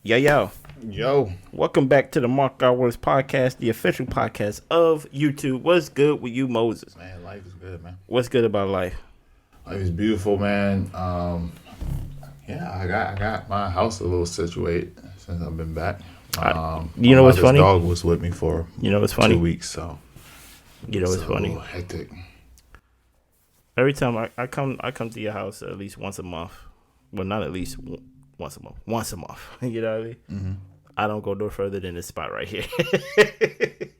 Yo. Yo. Welcome back to the Mark Our Words podcast, the official podcast of YouTube. What's good with you, Moses? Man, life is good, man. What's good about life? Life is beautiful, man. I got my house a little situated since I've been back. You know what's funny? My dog was with me for 2 weeks, so you know what's funny? Hectic. Every time I come to your house at least once a month. Well, not at least once a month. Once a month. You know what I mean? Mm-hmm. I don't go no further than this spot right here.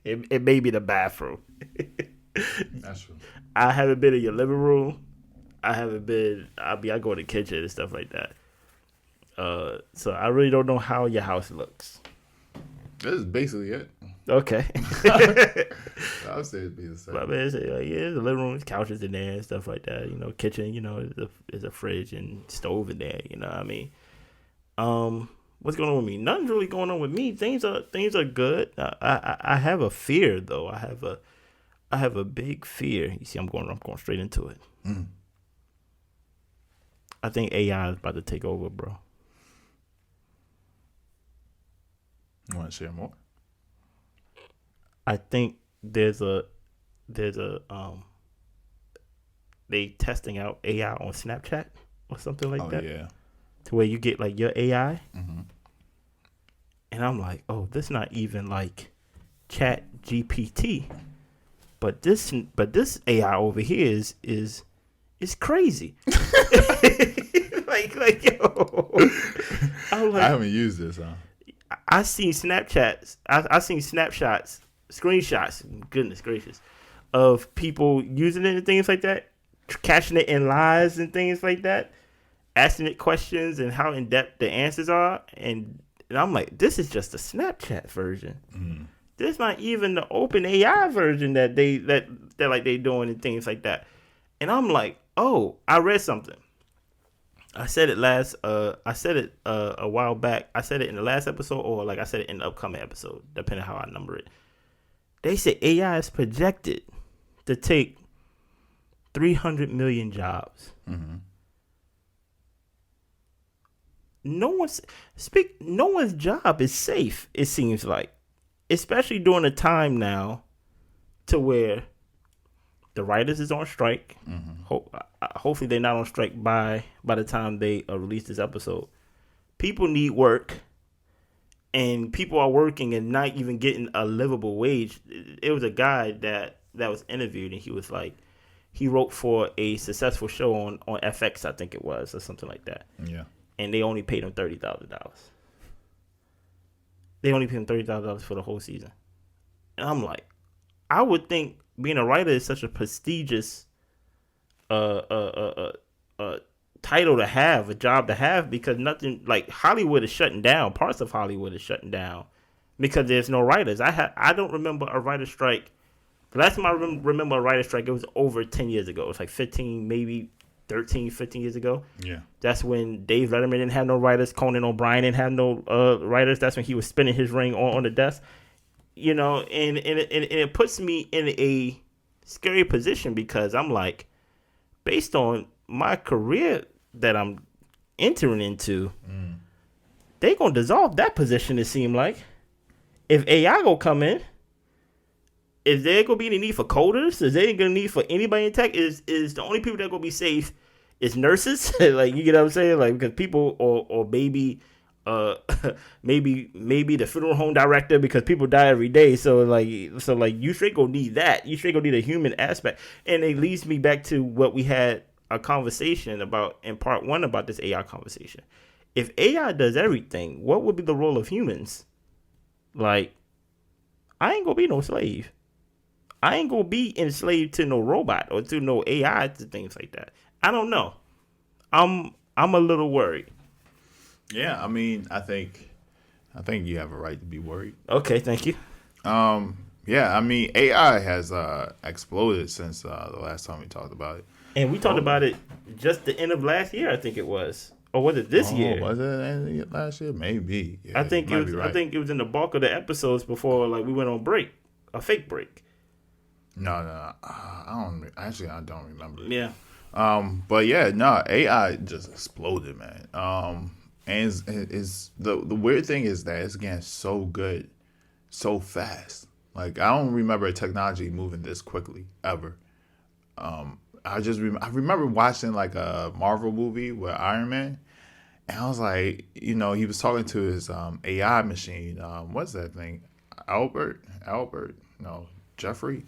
it may be the bathroom. That's true. I haven't been in your living room. I haven't been. I go to the kitchen and stuff like that. So I really don't know how your house looks. This is basically it. Okay. I would say it'd be the same. But man, the living room, couches in there and stuff like that. You know, kitchen. You know, there's a fridge and stove in there. You know what I mean? What's going on with me? Nothing's really going on with me. Things are good. I have a fear though. I have a big fear. You see, I'm going straight into it. Mm. I think AI is about to take over, bro. You want to share more? I think there's a they testing out AI on Snapchat or something like that. Yeah. To where you get like your AI, Mm-hmm. and I'm like, oh, this not even like chatgpt, but this AI over here is crazy. like yo, I haven't used this, huh? I seen Snapchats. I seen snapshots, screenshots. Goodness gracious, of people using it and things like that, catching it in lies and things like that, asking it questions and how in depth the answers are, and I'm like, this is just a Snapchat version. Mm. This not even the open AI version that they're like they doing and things like that. And I'm like, oh, I read something. I said it a while back. I said it in the last episode, or like I said it in the upcoming episode, depending on how I number it. They said AI is projected to take 300 million jobs. Mm-hmm. No one's job is safe, it seems like. Especially during a time now to where the writers is on strike. Mm-hmm. Hopefully they're not on strike by the time they release this episode. People need work, and people are working and not even getting a livable wage. It was a guy that was interviewed, and he was like, he wrote for a successful show on FX, I think it was, or something like that. Yeah. And they only paid him $30,000. They only paid him $30,000 for the whole season. And I'm like, I would think being a writer is such a prestigious title to have, a job to have, because nothing like Hollywood is shutting down. Parts of Hollywood is shutting down because there's no writers. I don't remember a writer strike. The last time I remember a writer strike, it was over 10 years ago. It was like 15, maybe 13, 15 years ago. Yeah. That's when Dave Letterman didn't have no writers. Conan O'Brien didn't have no writers. That's when he was spinning his ring on the desk. You know, and it puts me in a scary position because I'm like, based on my career that I'm entering into, they going to dissolve that position, it seems like. If AI going to come in, is there going to be any need for coders? Is there going to be need for anybody in tech? Is the only people that going to be safe is nurses? Like, you get what I'm saying? Like, because people, or maybe maybe the funeral home director, because people die every day. So you straight gonna need that. You straight gonna need a human aspect. And it leads me back to what we had a conversation about in part one about this AI conversation. If AI does everything, what would be the role of humans? Like, I ain't gonna be no slave. I ain't gonna be enslaved to no robot or to no AI, to things like that. I don't know. I'm a little worried. Yeah, I mean, I think you have a right to be worried. Okay, thank you. Yeah, I mean, AI has exploded since the last time we talked about it. And we talked about it just the end of last year, I think it was. Or was it this year? Was it last year? Maybe. Yeah, I think it was. Right. I think it was in the bulk of the episodes before, like, we went on break, a fake break. No. I don't remember. Yeah. But yeah, no, AI just exploded, man. And it's the weird thing is that it's getting so good, so fast. Like I don't remember technology moving this quickly ever. I remember watching like a Marvel movie with Iron Man, and I was like, he was talking to his AI machine. What's that thing? Albert? No, Jeffrey.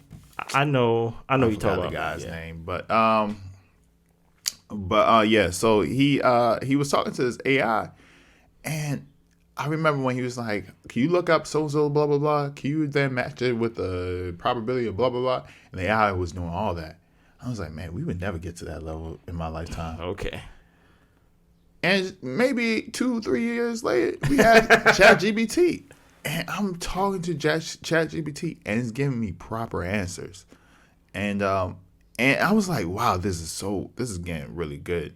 I know I you talking forgot about the guy's yeah. name, but yeah. So he was talking to his AI, and I remember when he was like, "Can you look up so blah blah blah? Can you then match it with the probability of blah blah blah?" And the AI was doing all that. I was like, man, we would never get to that level in my lifetime. Okay. And maybe 2-3 years later, we had ChatGPT, and I'm talking to ChatGPT, and it's giving me proper answers. And I was like, wow, this is getting really good,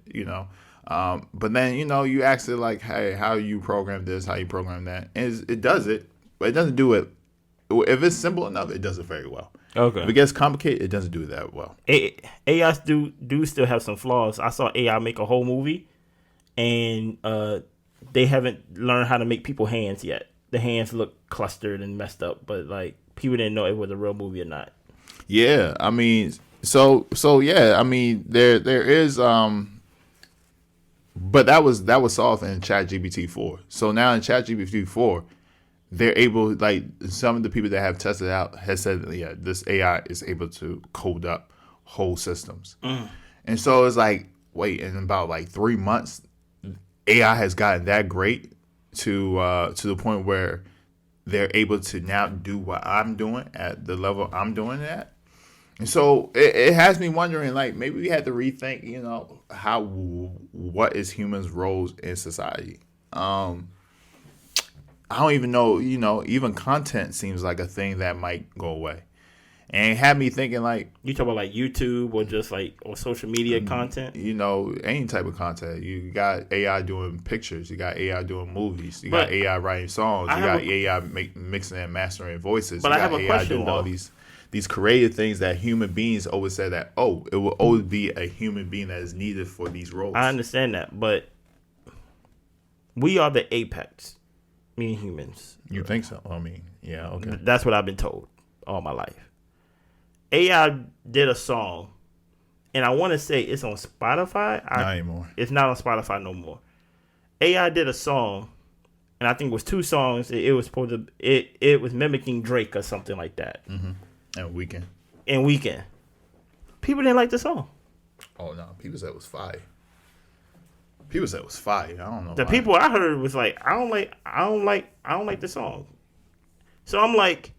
But then you ask it like, hey, how you program this, how you program that, and it does it, but it doesn't do it. If it's simple enough, it does it very well. Okay. If it gets complicated, it doesn't do it that well. AIs do still have some flaws. I saw AI make a whole movie, and they haven't learned how to make people hands yet. The hands look clustered and messed up, but like people didn't know it was a real movie or not. Yeah, I mean, so yeah, I mean, there is but that was solved in ChatGPT 4. So now in ChatGPT 4, they're able, like some of the people that have tested out has said that, yeah, this AI is able to code up whole systems. And so it's like, wait, in about like 3 months, AI has gotten that great to the point where they're able to now do what I'm doing at the level I'm doing it at. And so it has me wondering, like, maybe we had to rethink, what is humans' roles in society. I don't even know, even content seems like a thing that might go away. And it had me thinking, like, You talk about like YouTube or just like or social media content. any type of content. You got AI doing pictures. You got AI doing movies. You But got AI writing songs. I You have got AI mixing and mastering voices. But You I got have a AI question, doing all though. these creative things that human beings always said that, it will always be a human being that is needed for these roles. I understand that, but we are the apex, meaning humans. You think so? I mean, yeah, okay. That's what I've been told all my life. AI did a song, and I want to say it's on Spotify. Not anymore. It's not on Spotify no more. AI did a song, and I think it was 2 songs. It was supposed to. It was mimicking Drake or something like that. Mm-hmm. And Weekend. And Weekend. People didn't like the song. Oh no, people said it was fire. People said it was fire. I don't know. The why. people I heard was like, I don't like the song. So I'm like,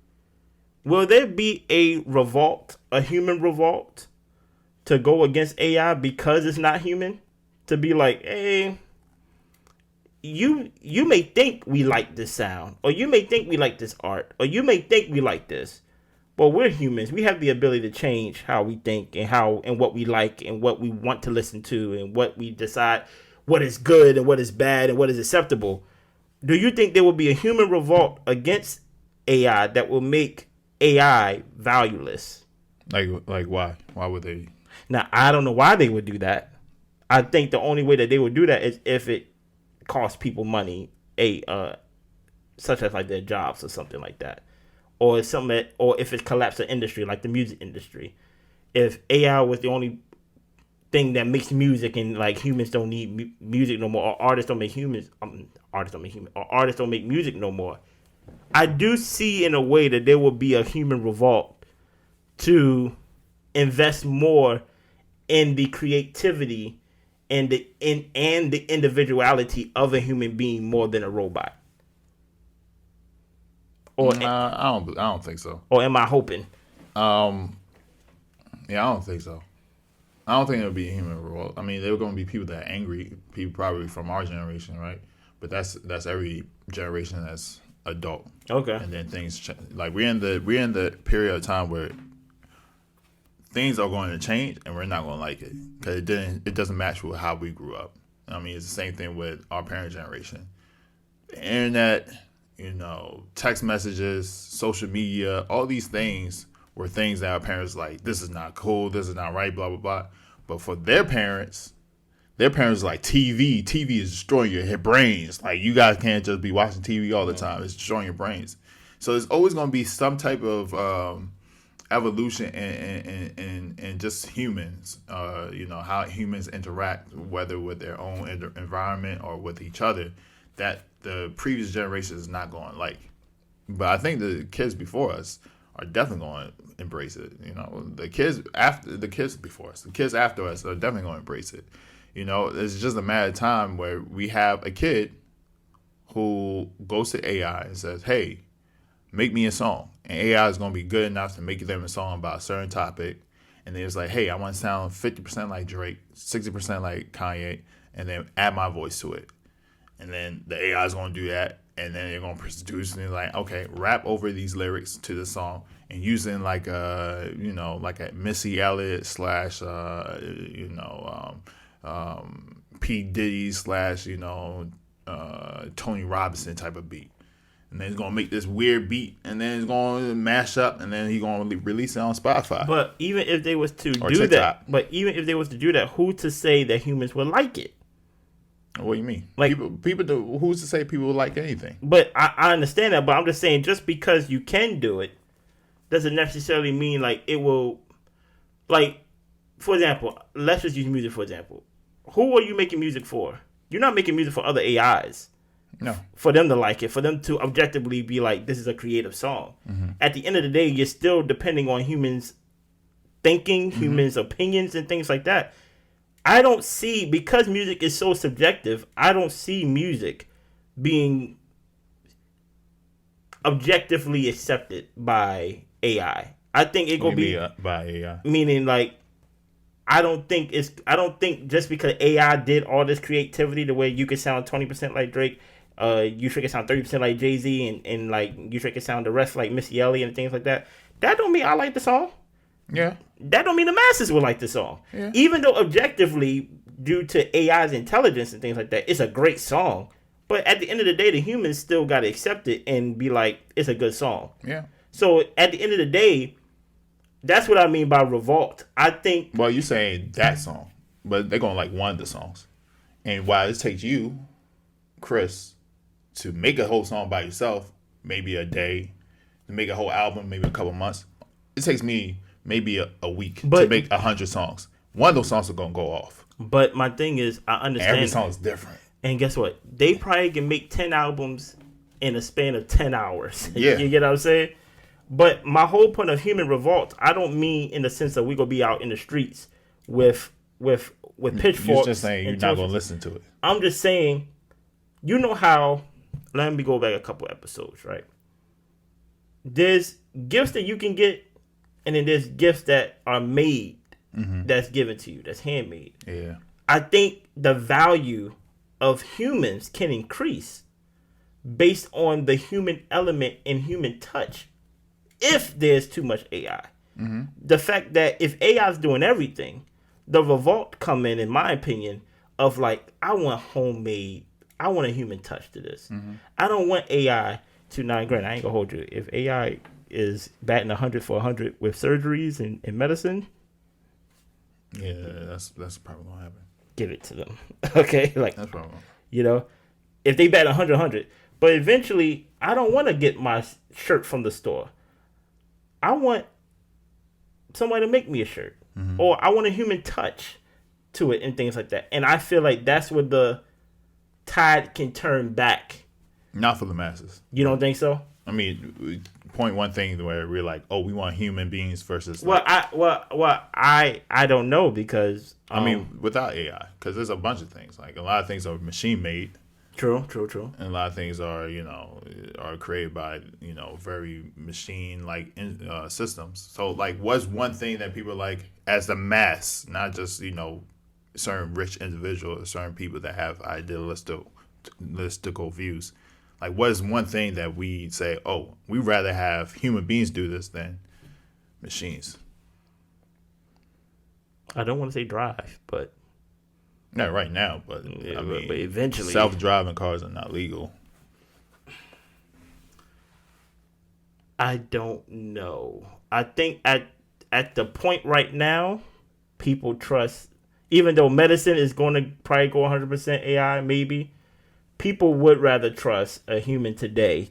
will there be a revolt, a human revolt, to go against AI because it's not human? To be like, hey, you may think we like this sound, or you may think we like this art, or you may think we like this, but we're humans. We have the ability to change how we think and what we like and what we want to listen to and what we decide what is good and what is bad and what is acceptable. Do you think there will be a human revolt against AI that will make AI valueless? Like why? Why would they? Now, I don't know why they would do that. I think the only way that they would do that is if it costs people money, such as like their jobs or something like that, or if it collapsed the industry like the music industry. If AI was the only thing that makes music and like humans don't need music no more, or artists don't make music no more. I do see in a way that there will be a human revolt to invest more in the creativity and the individuality of a human being more than a robot. Or I don't think so. Or am I hoping? Yeah, I don't think so. I don't think it'll be a human revolt. I mean, there are going to be people that are angry, people probably from our generation, right? But that's every generation that's adult. Okay. And then things like we're in the period of time where things are going to change, and we're not going to like it because it doesn't match with how we grew up. I mean, it's the same thing with our parent generation. The internet, text messages, social media, all these things were things that our parents like, this is not cool, this is not right, blah, blah, blah. But for their parents, Their parents are like, TV is destroying your brains. Like, you guys can't just be watching TV all the time. It's destroying your brains. So there's always going to be some type of evolution and just humans. How humans interact, whether with their own environment or with each other, that the previous generation is not going to like. But I think the kids before us are definitely going to embrace it. The kids before us, the kids after us are definitely going to embrace it. It's just a matter of time where we have a kid who goes to AI and says, hey, make me a song. And AI is going to be good enough to make them a song about a certain topic. And then it's like, hey, I want to sound 50% like Drake, 60% like Kanye, and then add my voice to it. And then the AI is going to do that. And then they're going to produce and they're like, okay, rap over these lyrics to the song and using like a Missy Elliott / P. Diddy / Tony Robinson type of beat. And then he's going to make this weird beat and then he's going to mash up and then he's going to release it on Spotify. But even if they was to do TikTok. that, who to say that humans would like it? What do you mean? Like, people do, who's to say people would like anything? But I understand that, but I'm just saying, just because you can do it doesn't necessarily mean like it will. Like, for example, let's just use music for example. Who are you making music for? You're not making music for other AIs. No. For them to like it, for them to objectively be like, this is a creative song. Mm-hmm. At the end of the day, you're still depending on humans' thinking, mm-hmm. humans' opinions, and things like that. I don't see, because music is so subjective, I don't see music being objectively accepted by AI. I think it gonna be by AI. Meaning, like, I don't think just because AI did all this creativity, the way you could sound 20% like Drake, you can sound 30% like Jay-Z, and like you can sound the rest like Missy Elliott and things like that. That don't mean I like the song. Yeah. That don't mean the masses will like the song. Yeah. Even though objectively, due to AI's intelligence and things like that, it's a great song. But at the end of the day, the humans still got to accept it and be like, it's a good song. Yeah. So at the end of the day, that's what I mean by revolt. I think... Well, you're saying that song, but they're going to like one of the songs. And while it takes you, Chris, to make a whole song by yourself, maybe a day, to make a whole album, maybe a couple months, it takes me... maybe a week to make 100 songs. One of those songs are going to go off. But my thing is, I understand. Every song is different. And guess what? They probably can make 10 albums in a span of 10 hours. Yeah. You get what I'm saying? But my whole point of human revolt, I don't mean in the sense that we're going to be out in the streets with pitchforks. You're just saying you're not going to listen to it. I'm just saying, you know how, let me go back a couple episodes, right? There's gifts that you can get, and then there's gifts that are made, mm-hmm. that's given to you, that's handmade. Yeah. I think the value of humans can increase based on the human element and human touch if there's too much AI. Mm-hmm. The fact that if AI is doing everything, the revolt come in my opinion, of like, I want homemade, I want a human touch to this. Mm-hmm. I don't want AI to, I ain't gonna hold you. If AI is batting 100 for 100 with surgeries and medicine, yeah, that's probably gonna happen. Give it to them. Okay, like, that's probably, if they bat 100, but eventually I don't want to get my shirt from the store. I want somebody to make me a shirt, mm-hmm. or I want a human touch to it and things like that. And I feel like that's where the tide can turn back. Not for the masses. You don't think so? I mean, point one thing where we're like, oh, we want human beings versus. I don't know, because I mean, without AI, because there's a bunch of things. Like, a lot of things are machine made. True. And a lot of things are are created by very machine like systems. So like, what's one thing that people like as the mass, not just certain rich individuals, certain people that have idealistical views. Like, what is one thing that we say, oh, we'd rather have human beings do this than machines? I don't want to say drive, but... Not right now, but yeah, I mean, but eventually... Self-driving cars are not legal. I don't know. I think at the point right now, people trust even though medicine is going to probably go 100% AI, maybe people would rather trust a human today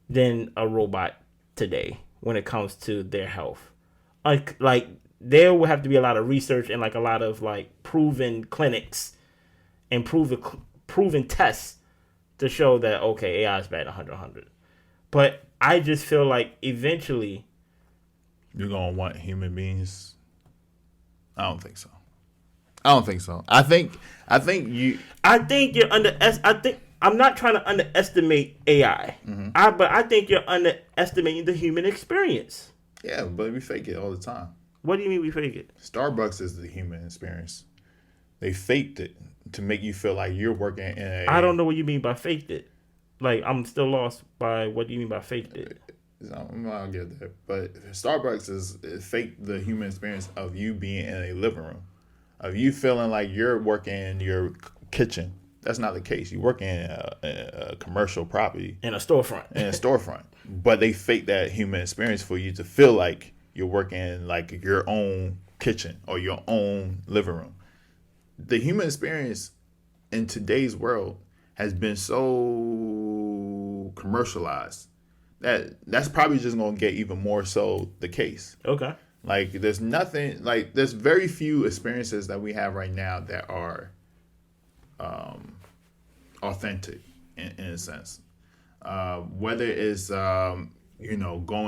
than a robot today when it comes to their health. Like there will have to be a lot of research and like a lot of like proven clinics and proven tests to show that okay, AI is bad 100. But I just feel like eventually you're gonna want human beings. I don't think so. I think you're I'm not trying to underestimate AI. But I think you're underestimating the human experience. Yeah, but we fake it all the time. What do you mean we fake it? Starbucks is the human experience. They faked it to make you feel like you're working in a... I don't know what you mean by faked it. Like, I'm still lost by what do you mean by faked it. I'll get there. But Starbucks is fake the human experience of you being in a living room. Of you feeling like you're working in your kitchen. That's not the case. You work in a commercial property. In a storefront. But they fake that human experience for you to feel like you're working in like your own kitchen or your own living room. The human experience in today's world has been so commercialized that's probably just going to get even more so the case. Okay. Like there's very few experiences that we have right now that are authentic in a sense. Whether it's going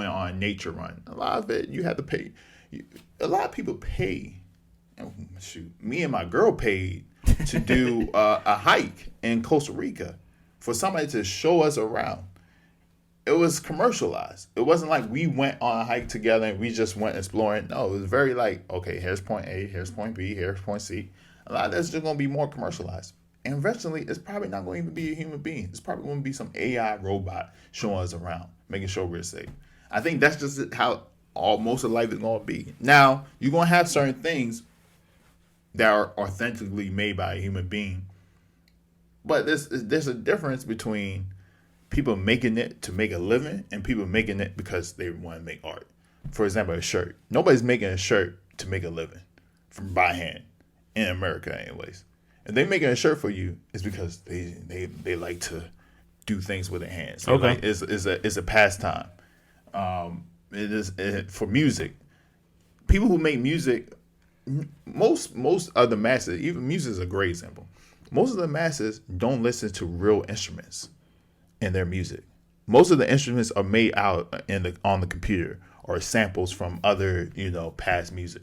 on a nature run, a lot of it you have to pay. A lot of people pay. Shoot, me and my girl paid to do a hike in Costa Rica for somebody to show us around. It was commercialized. It wasn't like we went on a hike together and we just went exploring. No, it was very like, okay, here's point A, here's point B, here's point C. A lot of that's just going to be more commercialized. And eventually, it's probably not going to even be a human being. It's probably going to be some AI robot showing us around, making sure we're safe. I think that's just how most of life is going to be. Now, you're going to have certain things that are authentically made by a human being. But there's a difference between people making it to make a living and people making it because they want to make art. For example, a shirt. Nobody's making a shirt to make a living from by hand in America anyways. If they're making a shirt for you, it's because they like to do things with their hands. Okay. It's a pastime. It is for music. People who make music, most of the masses, even music is a great example. Most of the masses don't listen to real instruments in their music. Most of the instruments are made out on the computer or samples from other past music.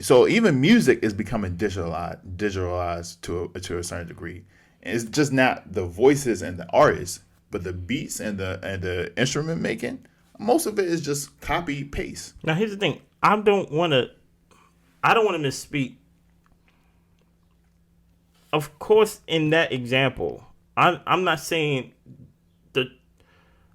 So even music is becoming digitalized to a certain degree. And it's just not the voices and the artists, but the beats and the instrument making. Most of it is just copy paste. Now here's the thing. I don't want to misspeak. Of course, in that example, I'm not saying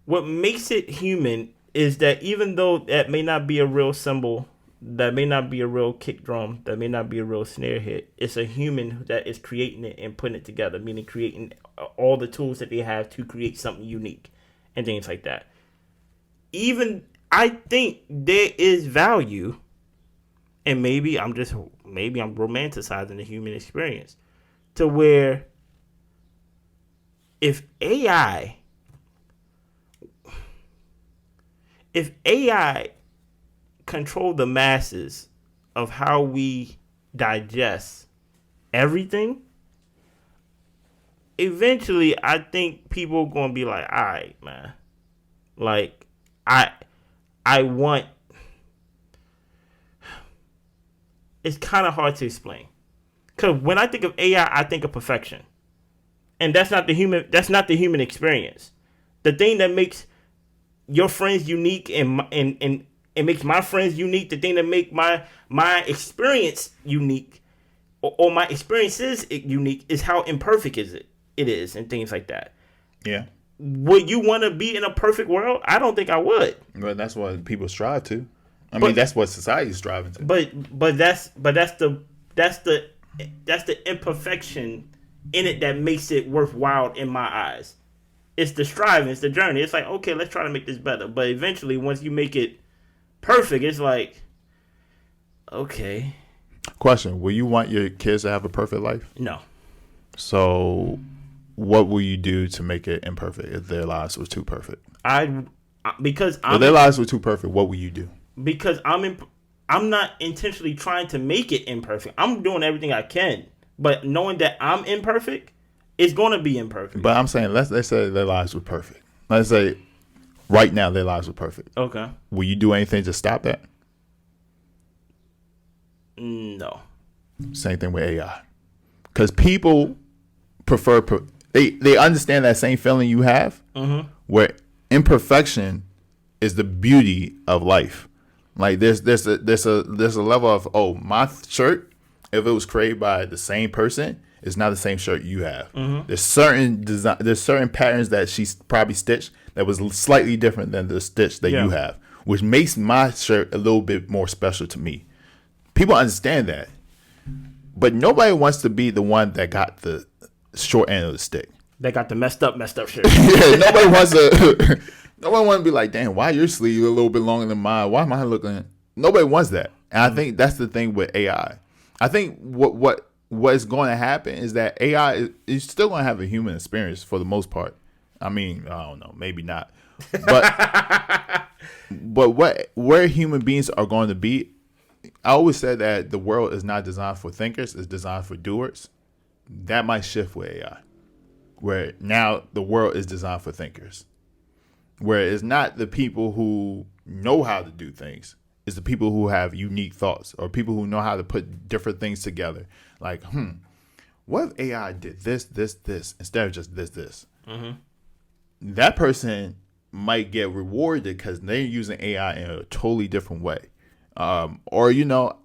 what makes it human is that even though that may not be a real cymbal, that may not be a real kick drum, that may not be a real snare hit, it's a human that is creating it and putting it together, meaning creating all the tools that they have to create something unique and things like that. Even I think there is value, and maybe I'm romanticizing the human experience to where if AI control the masses of how we digest everything, eventually I think people are going to be like, all right, man, like I want, it's kind of hard to explain, because when I think of AI, I think of perfection, and that's not the human experience. The thing that makes your friends unique and makes my friends unique, the thing that make my experience unique or my experiences unique is how imperfect it is and things like that. Yeah. Would you want to be in a perfect world? I don't think I would. But that's what people strive to. I mean, that's what society is striving to. But that's the imperfection in it that makes it worthwhile in my eyes. It's the striving, it's the journey. It's like, okay, let's try to make this better. But eventually, once you make it perfect, it's like, okay. Question: will you want your kids to have a perfect life? No. So, what will you do to make it imperfect if their lives were too perfect? Because If their lives were too perfect, what will you do? Because I'm not intentionally trying to make it imperfect. I'm doing everything I can, but knowing that I'm imperfect, it's going to be imperfect. But I'm saying, let's say their lives were perfect. Let's say right now their lives were perfect. Okay. Will you do anything to stop that? No. Same thing with AI. Because people prefer, they understand that same feeling you have, where imperfection is the beauty of life. Like there's a level of, oh, my shirt, if it was created by the same person, it's not the same shirt you have. There's certain patterns that she's probably stitched that was slightly different than the stitch that you have, which makes my shirt a little bit more special to me. People understand that, but nobody wants to be the one that got the short end of the stick. They got the messed up shirt. Yeah, nobody wants to. Nobody wants to be like, damn, why your sleeve a little bit longer than mine? Why am I looking? Nobody wants that, and I think that's the thing with AI. I think what is going to happen is that AI is still going to have a human experience for the most part. I mean, I don't know, maybe not, but where human beings are going to be. I always said that the world is not designed for thinkers; it's designed for doers. That might shift with AI, where now the world is designed for thinkers, where it's not the people who know how to do things. It's the people who have unique thoughts, or people who know how to put different things together. Like, what if AI did this instead of just this? That person might get rewarded because they're using AI in a totally different way. Or you know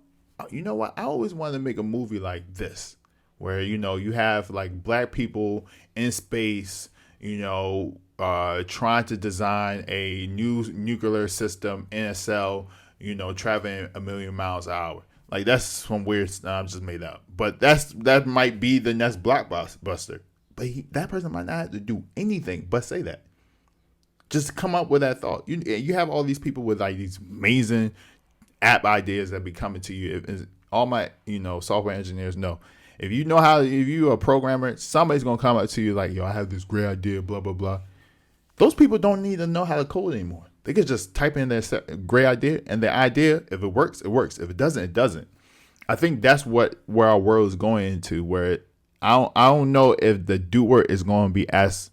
what? I always wanted to make a movie like this, where you have like black people in space, trying to design a new nuclear system in a cell, traveling 1,000,000 miles an hour. Like that's some weird stuff just made up. But that might be the next blockbuster. But that person might not have to do anything but say that. Just come up with that thought. You have all these people with like these amazing app ideas that be coming to you. All my software engineers know, if you're a programmer, somebody's gonna come up to you like, yo, I have this great idea, blah blah blah. Those people don't need to know how to code anymore. They could just type in their great idea, and the idea, if it works, it works. If it doesn't, it doesn't. I think that's where our world is going into. Where I don't know if the doer is going to be as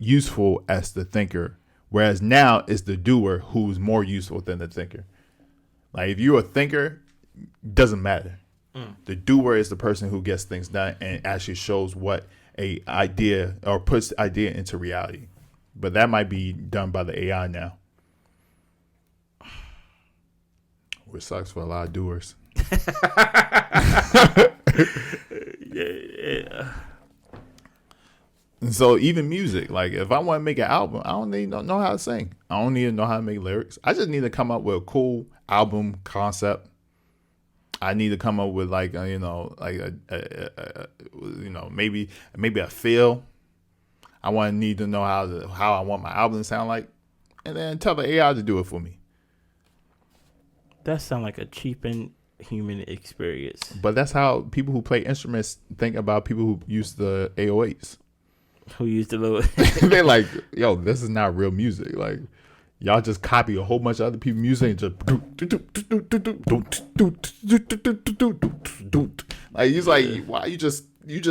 useful as the thinker. Whereas now it's the doer who's more useful than the thinker. Like if you're a thinker, doesn't matter. The doer is the person who gets things done and actually shows what a idea or puts the idea into reality. But that might be done by the AI now, which sucks for a lot of doers. Yeah. And so even music, like if I want to make an album, I don't need to know how to sing. I don't need to know how to make lyrics. I just need to come up with a cool album concept. I need to come up with like maybe a feel. I need to know how I want my album to sound like, and then tell the AI to do it for me. That sounds like a cheapened human experience. But that's how people who play instruments think about people who use the 808s. Who used the little? They're like, yo, this is not real music. Like, y'all just copy a whole bunch of other people's music and just like he's like, why you just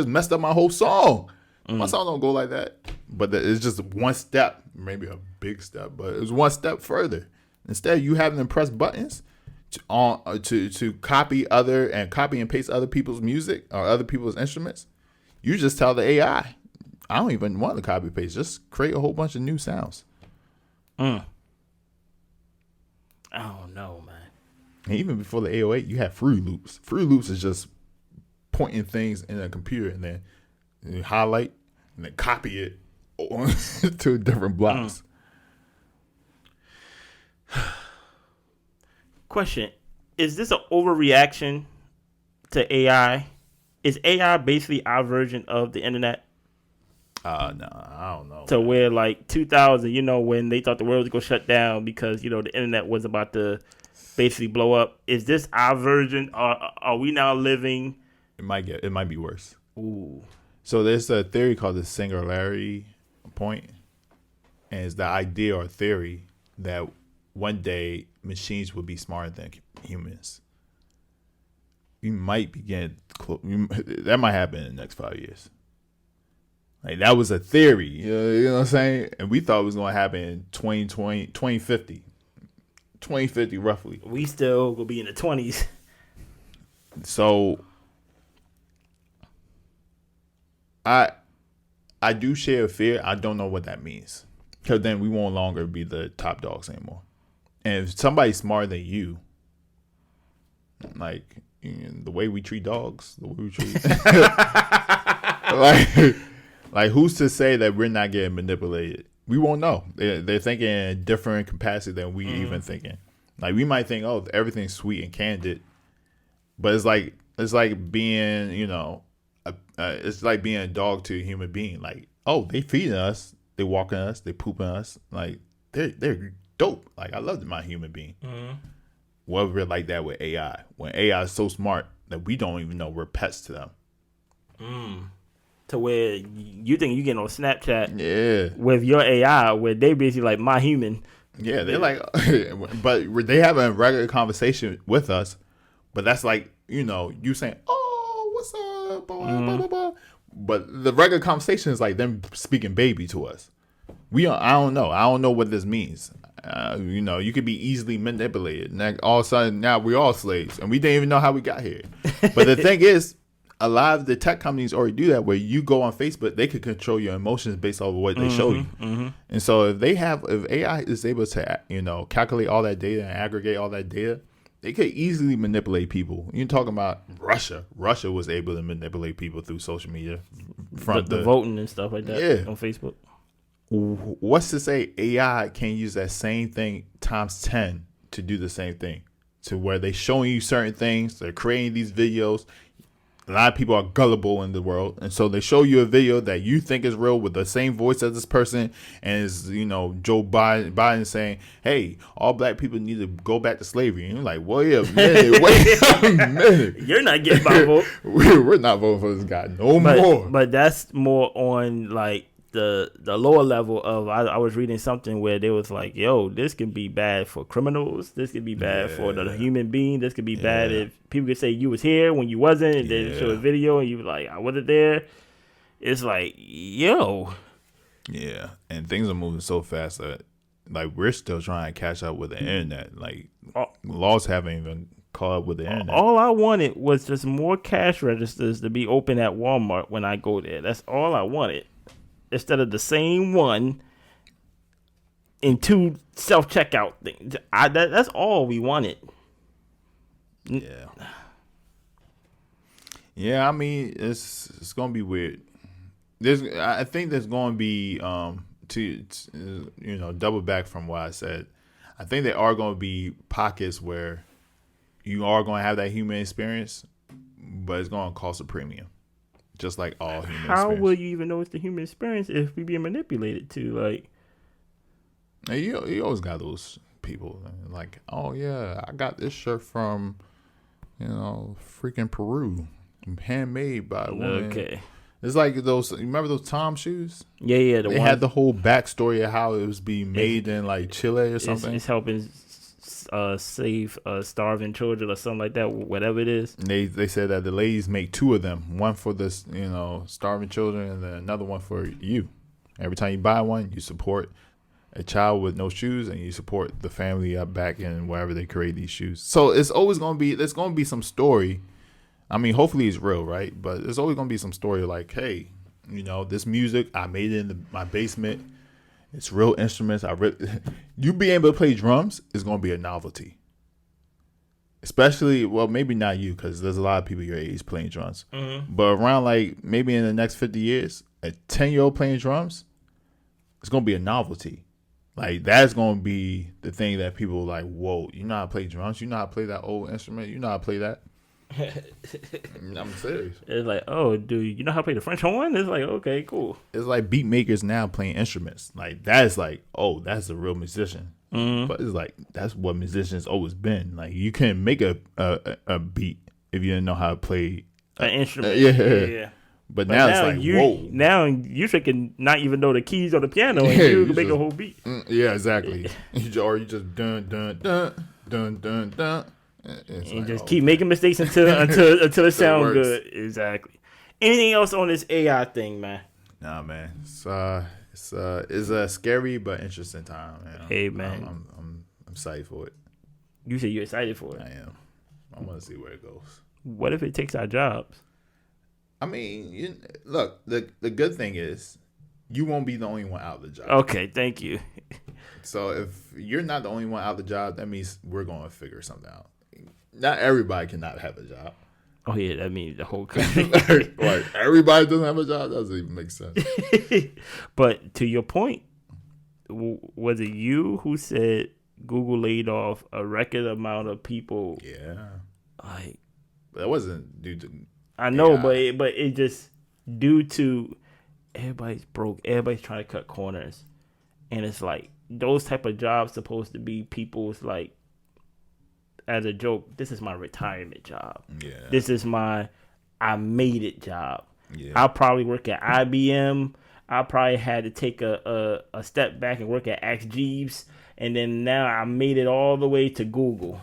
messed up my whole song. My song don't go like that. But it's just one step, maybe a big step, but it's one step further. Instead of you having to press buttons to copy and paste other people's music or other people's instruments, you just tell the AI, I don't even want to copy paste. Just create a whole bunch of new sounds. I don't know, man. And even before the 808, you had Fruity Loops. Fruity Loops is just pointing things in a computer and then you highlight and then copy it to different blocks. Question: is this an overreaction to AI? Is AI basically our version of the internet? No, I don't know. To where like 2000, when they thought the world was gonna shut down because the internet was about to basically blow up. Is this our version? Are we now living? It might be worse. Ooh. So there's a theory called the singularity point, and it's the idea or theory that one day machines will be smarter than humans. We might begin that might happen in the next 5 years. Like that was a theory, you know what I'm saying? And we thought it was going to happen in 2050 roughly. We still gonna be in the 20s. So I do share a fear. I don't know what that means, because then we won't longer be the top dogs anymore. And if somebody's smarter than you, like the way we treat dogs, the way we treat like who's to say that we're not getting manipulated? We won't know. They're thinking in a different capacity than we even thinking. Like we might think, oh, everything's sweet and candid, but it's like being, it's like being a dog to a human being. Like, oh, they feeding us, they walking us, they pooping us. Like they're dope. Like I love my human being. Well, we're like that with AI. When AI is so smart that we don't even know we're pets to them. To where you think you get on Snapchat with your AI, where they basically like my human. Yeah, they're like, but they have a regular conversation with us. But that's like, you saying, oh, what's up, boy, blah, blah, blah. But the regular conversation is like them speaking baby to us. I don't know. I don't know what this means. You could be easily manipulated. And all of a sudden, now we're all slaves. And we didn't even know how we got here. But the thing is, a lot of the tech companies already do that, where you go on Facebook, they could control your emotions based off of what they show you. And so if AI is able to, calculate all that data and aggregate all that data, they could easily manipulate people. You're talking about Russia. Russia was able to manipulate people through social media. From the voting and stuff like that on Facebook. What's to say AI can use that same thing times 10 to do the same thing? To where they're showing you certain things, they're creating these videos. A lot of people are gullible in the world, and so they show you a video that you think is real with the same voice as this person, and is Joe Biden saying, "Hey, all black people need to go back to slavery." And you're like, "Wait a minute, You're not getting my vote. We're not voting for this guy more." But that's more on like the lower level of. I was reading something where they was like, "Yo, this can be bad for criminals. This could be bad for the human being. This could be bad if people could say you was here when you wasn't, and then show a video and you was like, I wasn't there." It's like, yo, and things are moving so fast that like we're still trying to catch up with the internet. Like laws haven't even caught up with the internet. All I wanted was just more cash registers to be open at Walmart when I go there. That's all I wanted. Instead of the same one in 2 self-checkout things. That's all we wanted. Yeah, I mean, it's going to be weird. I think there's going to be, double back from what I said. I think there are going to be pockets where you are going to have that human experience, but it's going to cost a premium. Just like all human experience. How will you even know it's the human experience if we being manipulated to? Like, you always got those people like, oh yeah, I got this shirt from, freaking Peru, handmade by a woman. Okay, it's like those. You remember those Tom shoes? Yeah. They had the whole backstory of how it was being made in like Chile or something. It's helping save starving children or something like that, whatever it is. They said that the ladies make 2 of them, one for the starving children and then another one for you. Every time you buy one, you support a child with no shoes, and you support the family up back in wherever they create these shoes. So it's always going to be, there's going to be some story. I mean, hopefully it's real, right? But there's always going to be some story like, hey, this music, I made it in my basement. It's real instruments. You being able to play drums is going to be a novelty. Especially, well, maybe not you, because there's a lot of people your age playing drums. But around like maybe in the next 50 years, a 10-year-old playing drums, it's going to be a novelty. Like that's going to be the thing that people are like, whoa, you know how to play drums? You know how to play that old instrument? You know how to play that? I'm serious. It's like, oh, dude, you know how to play the French horn? It's like, okay, cool. It's like beat makers now playing instruments. Like that's like, oh, that's a real musician. But it's like that's what musicians always been. Like you can make a beat if you didn't know how to play an instrument. yeah. But now it's like whoa. Now you can not even know the keys on the piano and you can make a whole beat. Yeah, exactly. Or you just dun dun dun dun dun dun. And like, just keep making mistakes until it sounds good. Exactly. Anything else on this AI thing, man? Nah, man. It's a scary but interesting time, man. Hey, man. I'm excited for it. You said you're excited for it. I am. I want to see where it goes. What if it takes our jobs? I mean, look. The good thing is, you won't be the only one out of the job. Okay, thank you. So if you're not the only one out of the job, that means we're going to figure something out. Not everybody cannot have a job. Oh yeah, that means the whole country. Like everybody doesn't have a job. That doesn't even make sense. But to your point, was it you who said Google laid off a record amount of people? Yeah. Like that wasn't due to. I know, but it just due to everybody's broke. Everybody's trying to cut corners, and it's like those type of jobs supposed to be people's like. As a joke, this is my retirement job. Yeah. This is my I made it job. Yeah. I'll probably work at IBM. I probably had to take a step back and work at Ask Jeeves. And then now I made it all the way to Google.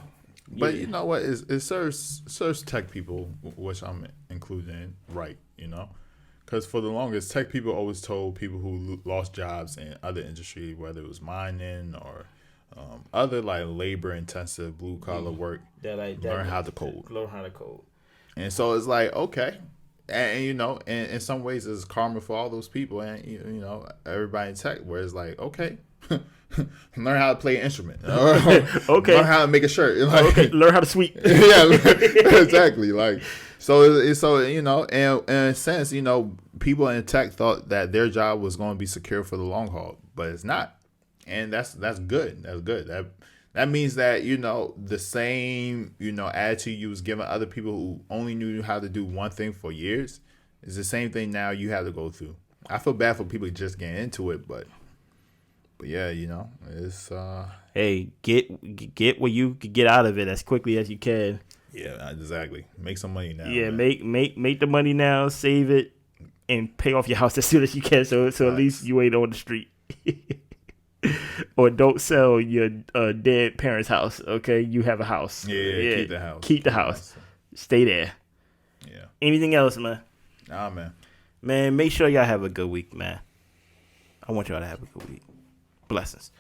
But you know what? It serves tech people, which I'm including, right, you know? Because for the longest, tech people always told people who lost jobs in other industry, whether it was mining or other like labor intensive blue collar work, learn how to code. And so it's like, okay. And you know, in some ways it's karma for all those people and you know, everybody in tech where it's like, okay. Learn how to play an instrument. Okay. Learn how to make a shirt. Like, okay. Learn how to sweep. Yeah, exactly. Like so you know, and in a sense, you know, people in tech thought that their job was going to be secure for the long haul, but it's not. And that's good. That's good. That means that, you know, the same, you know, attitude you was giving other people who only knew how to do one thing for years is the same thing now you have to go through. I feel bad for people just getting into it, but yeah, you know, it's hey, get what you can get out of it as quickly as you can. Yeah, exactly. Make some money now. Yeah, man. make the money now, save it, and pay off your house as soon as you can. So at least you ain't on the street. Or don't sell your dead parents' house. Okay, you have a house. Yeah, keep the house. Keep the house. Stay there. Yeah. Anything else, man? Nah, man. Man, make sure y'all have a good week, man. I want y'all to have a good week. Blessings.